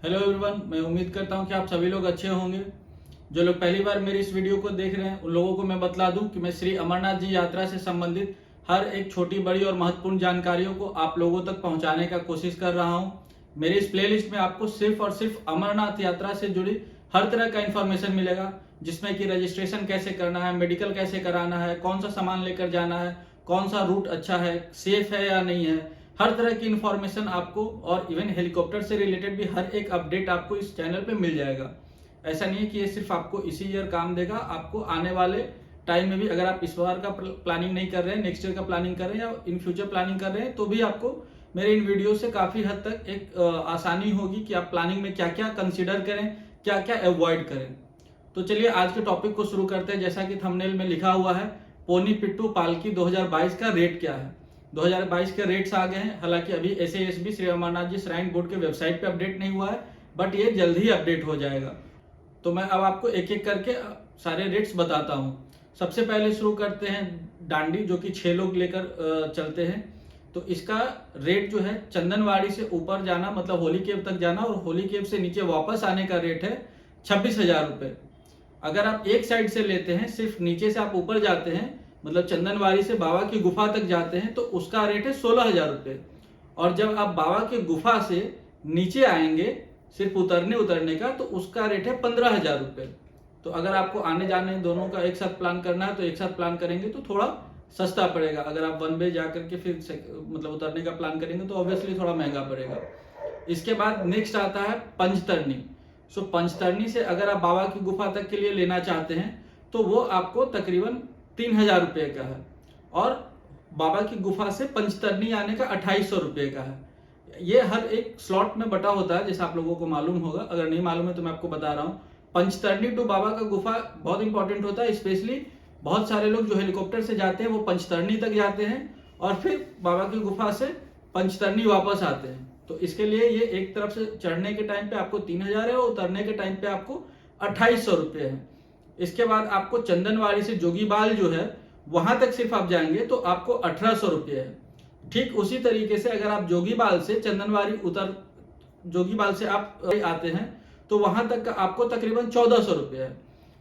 Hello everyone, मैं उम्मीद करता हूं कि आप सभी लोग अच्छे होंगे। जो लोग पहली बार मेरी इस वीडियो को देख रहे हैं उन लोगों को मैं बतला दूं कि मैं श्री अमरनाथ जी यात्रा से संबंधित हर एक छोटी बड़ी और महत्वपूर्ण जानकारियों को आप लोगों तक पहुंचाने का कोशिश कर रहा हूं। मेरी इस प्लेलिस्ट में आपको सिर्फ और सिर्फ अमरनाथ यात्रा से जुड़ी हर तरह का इन्फॉर्मेशन मिलेगा, जिसमें कि रजिस्ट्रेशन कैसे करना है, मेडिकल कैसे कराना है, कौन सा सामान लेकर जाना है, कौन सा रूट अच्छा है, सेफ है या नहीं है, हर तरह की इंफॉर्मेशन आपको और इवन हेलीकॉप्टर से रिलेटेड भी हर एक अपडेट आपको इस चैनल पे मिल जाएगा। ऐसा नहीं है कि ये सिर्फ आपको इसी ईयर काम देगा, आपको आने वाले टाइम में भी अगर आप इस बार का प्लानिंग नहीं कर रहे हैं, नेक्स्ट ईयर का प्लानिंग कर रहे हैं या इन फ्यूचर प्लानिंग कर रहे हैं, तो भी आपको मेरे इन वीडियो से काफी हद तक एक आसानी होगी कि आप प्लानिंग में क्या क्या कंसिडर करें, क्या क्या अवॉइड करें। तो चलिए आज के टॉपिक को शुरू करते हैं। जैसा कि थंबनेल में लिखा हुआ है, पोनी पिट्टू पालकी 2022 का रेट क्या है। 2022 के रेट्स आ गए हैं। हालांकि अभी SASB Shri Amarnath ji shrine board के वेबसाइट पे अपडेट नहीं हुआ है, बट ये जल्द ही अपडेट हो जाएगा। तो मैं अब आपको एक एक करके सारे रेट्स बताता हूँ। सबसे पहले शुरू करते हैं डांडी, जो कि 6 लोग लेकर चलते हैं। तो इसका रेट जो है, चंदनवाड़ी से ऊपर जाना मतलब होली केव तक जाना और होली केव से नीचे वापस आने का रेट है 26,000 रुपये। अगर आप एक साइड से लेते हैं, सिर्फ नीचे से आप ऊपर जाते हैं मतलब चंदनवाड़ी से बाबा की गुफा तक जाते हैं, तो उसका रेट है 16,000 रुपये। और जब आप बाबा की गुफा से नीचे आएंगे सिर्फ उतरने का, तो उसका रेट है 15,000 रुपये। तो अगर आपको आने जाने दोनों का एक साथ प्लान करना है तो एक साथ प्लान करेंगे तो थोड़ा सस्ता पड़ेगा। अगर आप वन वे जाकर के फिर मतलब उतरने का प्लान करेंगे तो ऑब्वियसली थोड़ा महंगा पड़ेगा। इसके बाद नेक्स्ट आता है पंचतरनी। सो पंचतरनी से अगर आप बाबा की गुफा तक के लिए लेना चाहते हैं तो वो आपको तकरीबन 3,000 रुपये का है, और बाबा की गुफा से पंचतरनी आने का 2,800 रुपये का है। ये हर एक स्लॉट में बटा होता है, जैसे आप लोगों को मालूम होगा। अगर नहीं मालूम है तो मैं आपको बता रहा हूँ। पंचतरनी टू बाबा का गुफा बहुत इंपॉर्टेंट होता है। स्पेशली बहुत सारे लोग जो हेलीकॉप्टर से जाते हैं वो पंचतरनी तक जाते हैं और फिर बाबा की गुफा से पंचतरनी वापस आते हैं। तो इसके लिए ये एक तरफ से चढ़ने के टाइम पे आपको 3,000 है और उतरने के टाइम पे आपको 2,800 रुपये है। इसके बाद आपको चंदनवाड़ी से जोगीबाल जो है वहां तक सिर्फ आप जाएंगे तो आपको 1,800 रुपये है। ठीक उसी तरीके से अगर आप जोगीबाल से जोगीबाल से आप आते हैं तो वहां तक का आपको तकरीबन 1,400 रुपये है।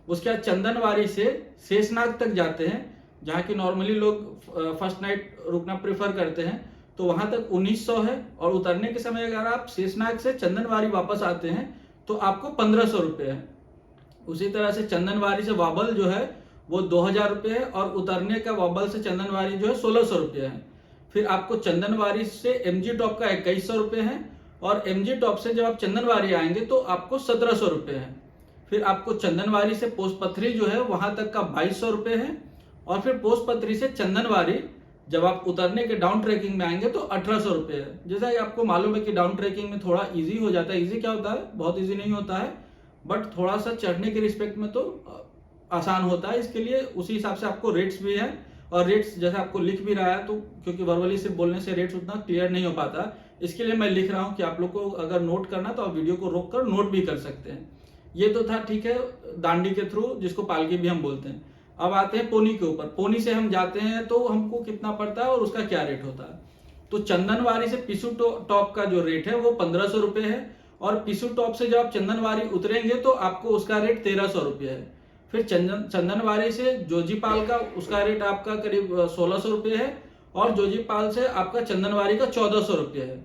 उसके बाद चंदनवाड़ी से शेषनाग तक जाते हैं, जहाँ की नॉर्मली लोग फर्स्ट नाइट रुकना प्रेफर करते हैं, तो वहां तक 1,900 है। और उतरने के समय अगर आप शेषनाग से चंदनवाड़ी वापस आते हैं तो आपको 1,500 रुपये है। उसी तरह से चंदनवाड़ी से वाबल जो है वो 2,000 रुपये है, और उतरने का वाबल से चंदनवाड़ी जो है 1,600 रुपये है। फिर आपको चंदनवाड़ी से MG टॉप का 2,100 रुपये है, और MG टॉप से जब आप चंदनवाड़ी आएंगे तो आपको 1,700 रुपये है। फिर आपको चंदनवाड़ी से पोस्टपथरी जो है वहां तक का 2,200 रुपये है, और फिर पोस्टपथरी से चंदनवाड़ी जब आप उतरने के डाउन ट्रैकिंग में आएंगे तो 1,800 रुपये है। जैसा कि आपको मालूम है कि डाउन ट्रैकिंग में थोड़ा इजी हो जाता है। इजी क्या होता है, बहुत इजी नहीं होता है, बट थोड़ा सा चढ़ने के रिस्पेक्ट में तो आसान होता है। इसके लिए उसी हिसाब से आपको रेट्स भी है, और रेट्स जैसे आपको लिख भी रहा है, तो क्योंकि वर्बली सिर्फ बोलने से रेट्स उतना क्लियर नहीं हो पाता, इसके लिए मैं लिख रहा हूँ कि आप लोग को अगर नोट करना तो आप वीडियो को रोक कर नोट भी कर सकते हैं। ये तो था, ठीक है, दांडी के थ्रू, जिसको पालकी भी हम बोलते हैं। अब आते हैं पोनी के ऊपर। पोनी से हम जाते हैं तो हमको कितना पड़ता है और उसका क्या रेट होता है। तो चंदनवाड़ी से पिसू टॉप का जो रेट है वो 1,500 रुपये है, और पिसू टॉप से जब आप चंदनवाड़ी उतरेंगे तो आपको उसका रेट 1,300 रुपये है। फिर चंदनवाड़ी से जोजीपाल का उसका रेट आपका करीब 1,600 रुपये है, और जोजीपाल से आपका चंदनवाड़ी का 1,400 रुपये है।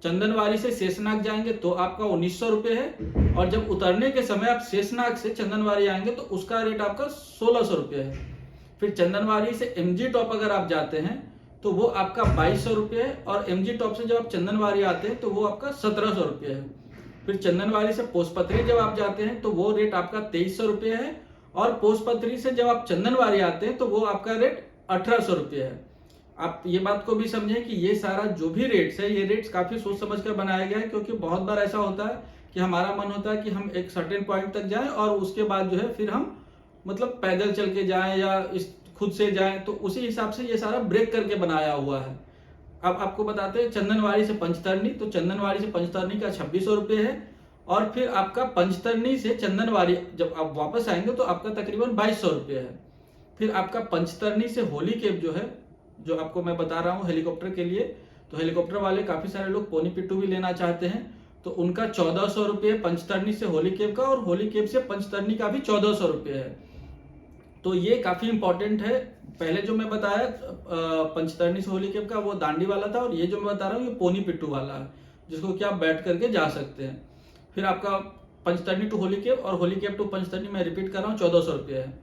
चंदनवाड़ी से शेषनाग जाएंगे तो आपका 1,900 रुपये है, और जब उतरने के समय आप शेषनाग से चंदनवाड़ी आएंगे तो उसका रेट आपका 1,600 रुपये है। फिर चंदनवाड़ी से MG टॉप अगर आप जाते हैं तो वो आपका 2,200 रुपये है, और MG टॉप से जब आप चंदनवाड़ी आते हैं तो वो आपका 1,700 रुपये है। फिर चंदनवाड़ी से पोस्टपथरी जब आप जाते हैं तो वो रेट आपका 2,300 रुपये है, और पोस्टपथरी से जब आप चंदनवाड़ी आते हैं तो वो आपका रेट 1,800 रुपये है। आप ये बात को भी समझें कि ये सारा जो भी रेट्स है, ये रेट्स काफी सोच समझ कर बनाया गया है, क्योंकि बहुत बार ऐसा होता है कि हमारा मन होता है कि हम एक सर्टेन पॉइंट तक जाएं और उसके बाद जो है फिर हम मतलब पैदल चल के जाएं या इस खुद से जाएं, तो उसी हिसाब से ये सारा ब्रेक करके बनाया हुआ है। अब आपको बताते हैं चंदनवाड़ी से पंचतरनी। तो चंदनवाड़ी से पंचतरनी का 2,600 रुपये है, और फिर आपका पंचतरनी से चंदनवाड़ी जब आप वापस आएंगे तो आपका तकरीबन 2,200 रुपये है। फिर आपका पंचतरनी से होली केव जो है, जो आपको मैं बता रहा हूँ हेलीकॉप्टर के लिए, तो हेलीकॉप्टर वाले काफी सारे लोग पोनी पिट्टू भी लेना चाहते हैं, तो उनका 1400 रुपये पंचतरणी से होली कैब का, और होली कैब से पंचतरणी का भी 1400 रुपये है। तो ये काफी इंपॉर्टेंट है। पहले जो मैं बताया पंचतरणी से होली कैब का वो दांडी वाला था, और ये जो मैं बता रहा हूँ ये पोनी पिट्टू वाला है, जिसको कि आप बैठ करके जा सकते हैं। फिर आपका पंचतरणी टू होली कैब और होली कैब टू पंचतरणी, मैं रिपीट कर रहा हूँ, 1400 रुपये है।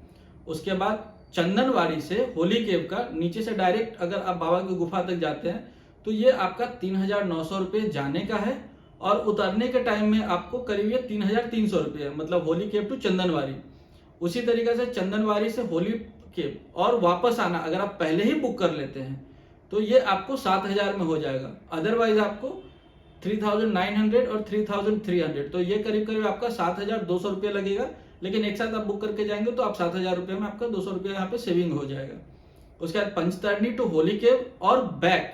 उसके बाद चंदनवाड़ी से होली कैब का नीचे से डायरेक्ट अगर आप बाबा की गुफा तक जाते हैं तो ये आपका 3900 रुपये जाने का है, और उतरने के टाइम में आपको करीब ये 3300 रुपये, मतलब होली कैब टू चंदनवाड़ी। उसी तरीके से चंदनवाड़ी से होली कैब और वापस आना अगर आप पहले ही बुक कर लेते हैं तो ये आपको 7000 में हो जाएगा। अदरवाइज आपको 3900 और 3300, तो ये करीब करीब आपका 7200 रुपये लगेगा। लेकिन एक साथ आप बुक करके जाएंगे तो आप 7000 रुपये में आपका 200 रुपये यहाँ पे सेविंग हो जाएगा। उसके बाद पंचतरणी टू होली कैब और बैक,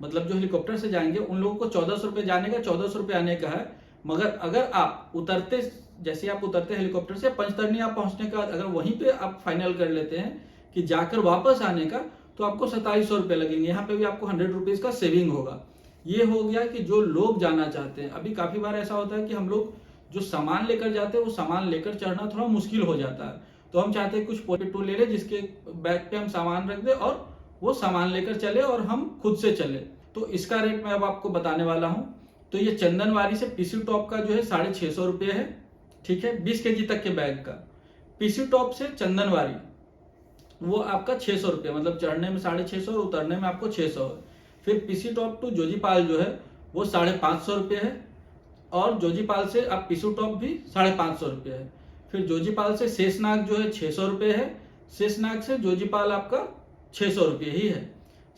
मतलब जो हेलीकॉप्टर से जाएंगे उन लोगों को 1400 रुपये जाने का, 1400 रुपये आने का है। मगर अगर आप उतरते, जैसे आप उतरते हेलीकॉप्टर से पंचतरणी आप पहुंचने का अगर वहीं पे आप फाइनल कर लेते हैं कि जाकर वापस आने का, तो आपको 2700 रुपये लगेंगे। यहाँ पे भी आपको 100 रुपीज का सेविंग होगा। ये हो गया कि जो लोग जाना चाहते हैं। अभी काफी बार ऐसा होता है कि हम लोग जो सामान लेकर जाते हैं वो सामान लेकर चढ़ना थोड़ा मुश्किल हो जाता है, तो हम चाहते हैं कुछ पिट्टू ले ले जिसके बैग पे हम सामान रख दे और वो सामान लेकर चले और हम खुद से चले। तो इसका रेट मैं अब आपको बताने वाला हूँ। तो ये चंदनवाड़ी से पीसी टॉप का जो है 650 रुपये है, ठीक है, 20 kg तक के बैग का। पीसी टॉप से चंदनवाड़ी वो आपका 600 रुपये, मतलब चढ़ने में 650 और उतरने में आपको 600 है। फिर पीसी टॉप टू जोजीपाल जो है वो 550 रुपये है, और जोजीपाल से आप पीसी टॉप भी 550 रुपये है। फिर जोजीपाल से शेषनाग जो है 600 रुपये है। शेषनाग से जोजीपाल आपका 600 रुपये ही है।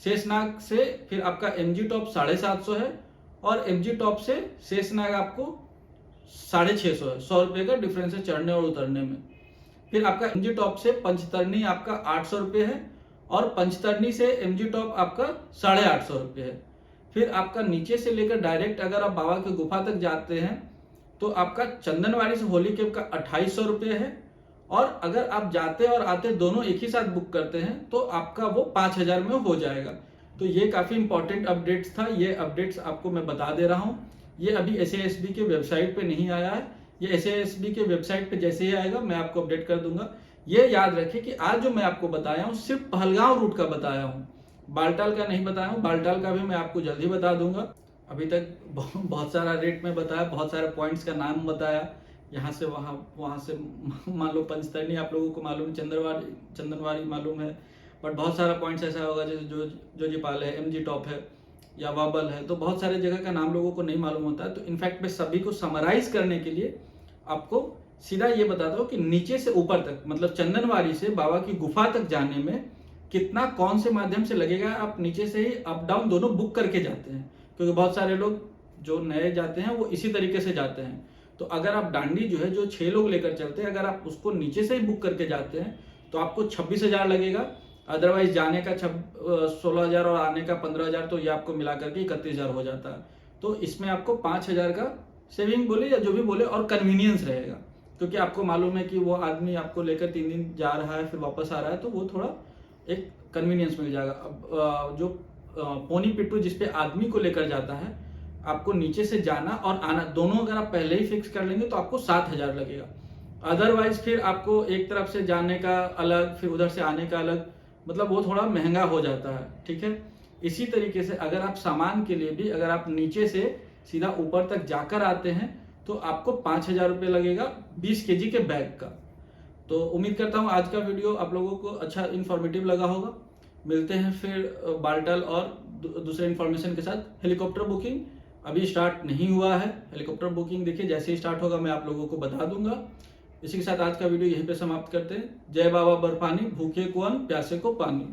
शेषनाग से फिर आपका एमजी टॉप 750 है, और एमजी टॉप से शेषनाग आपको 650 है। 100 रुपये का डिफरेंस है चढ़ने और उतरने में। फिर आपका एमजी टॉप से पंचतरणी आपका 800 रुपये है, और पंचतरणी से एमजी टॉप आपका 850 रुपये है। फिर आपका नीचे से लेकर डायरेक्ट अगर आप बाबा की गुफा तक जाते हैं तो आपका चंदनवाड़ी से होली कैब का 2800 रुपये है, और अगर आप जाते और आते दोनों एक ही साथ बुक करते हैं तो आपका वो 5000 में हो जाएगा। तो ये काफी इंपॉर्टेंट अपडेट्स था। ये अपडेट्स आपको मैं बता दे रहा हूँ। ये अभी एसएएसबी के वेबसाइट पे नहीं आया है। ये एसएएसबी के वेबसाइट पे जैसे ही आएगा मैं आपको अपडेट कर दूंगा। ये याद रखें कि आज जो मैं आपको बताया हूँ सिर्फ पहलगांव रूट का बताया हूँ, बालटाल का नहीं बताया हूँ। बालटाल का भी मैं आपको जल्दी बता दूंगा। अभी तक बहुत सारा रेट में बताया, बहुत सारे पॉइंट्स का नाम बताया, यहाँ से वहाँ से मान लो पंचतरणी आप लोगों को मालूम, चंदनवाड़ी मालूम है, बट बहुत सारा पॉइंट्स ऐसा होगा जैसे जोजीपाल है, एमजी टॉप है या वाबल है, तो बहुत सारे जगह का नाम लोगों को नहीं मालूम होता है। तो इनफैक्ट मैं सभी को समराइज करने के लिए आपको सीधा ये बताता हूँ कि नीचे से ऊपर तक, मतलब चंदनवाड़ी से बाबा की गुफा तक जाने में कितना कौन से माध्यम से लगेगा। आप नीचे से ही अप डाउन दोनों बुक करके जाते हैं, क्योंकि बहुत सारे लोग जो नए जाते हैं वो इसी तरीके से जाते हैं। तो अगर आप डांडी जो है जो 6 लोग लेकर चलते हैं, अगर आप उसको नीचे से ही बुक करके जाते हैं तो आपको 26,000 लगेगा। अदरवाइज जाने का 16,000 और आने का 15,000, तो ये आपको मिला करके 31,000 हो जाता है। तो इसमें आपको 5,000 का सेविंग बोले या जो भी बोले, और कन्वीनियंस रहेगा, क्योंकि आपको मालूम है कि वो आदमी आपको लेकर 3 दिन जा रहा है फिर वापस आ रहा है, तो वो थोड़ा एक कन्वीनियंस मिल जाएगा। अब जो पोनी पिट्टू जिसपे आदमी को लेकर जाता है, आपको नीचे से जाना और आना दोनों अगर आप पहले ही फिक्स कर लेंगे तो आपको 7,000 लगेगा। अदरवाइज फिर आपको एक तरफ से जाने का अलग, फिर उधर से आने का अलग, मतलब वो थोड़ा महंगा हो जाता है, ठीक है। इसी तरीके से अगर आप सामान के लिए भी अगर आप नीचे से सीधा ऊपर तक जाकर आते हैं तो आपको 5,000 रुपये लगेगा 20 kg के बैग का। तो उम्मीद करता हूँ आज का वीडियो आप लोगों को अच्छा इन्फॉर्मेटिव लगा होगा। मिलते हैं फिर बालटाल और दूसरे इन्फॉर्मेशन के साथ। हेलीकॉप्टर बुकिंग अभी स्टार्ट नहीं हुआ है। हेलीकॉप्टर बुकिंग देखिए जैसे ही स्टार्ट होगा मैं आप लोगों को बता दूंगा। इसी के साथ आज का वीडियो यहीं पे समाप्त करते हैं। जय बाबा बर्फानी, भूखे को अन्न, प्यासे को पानी।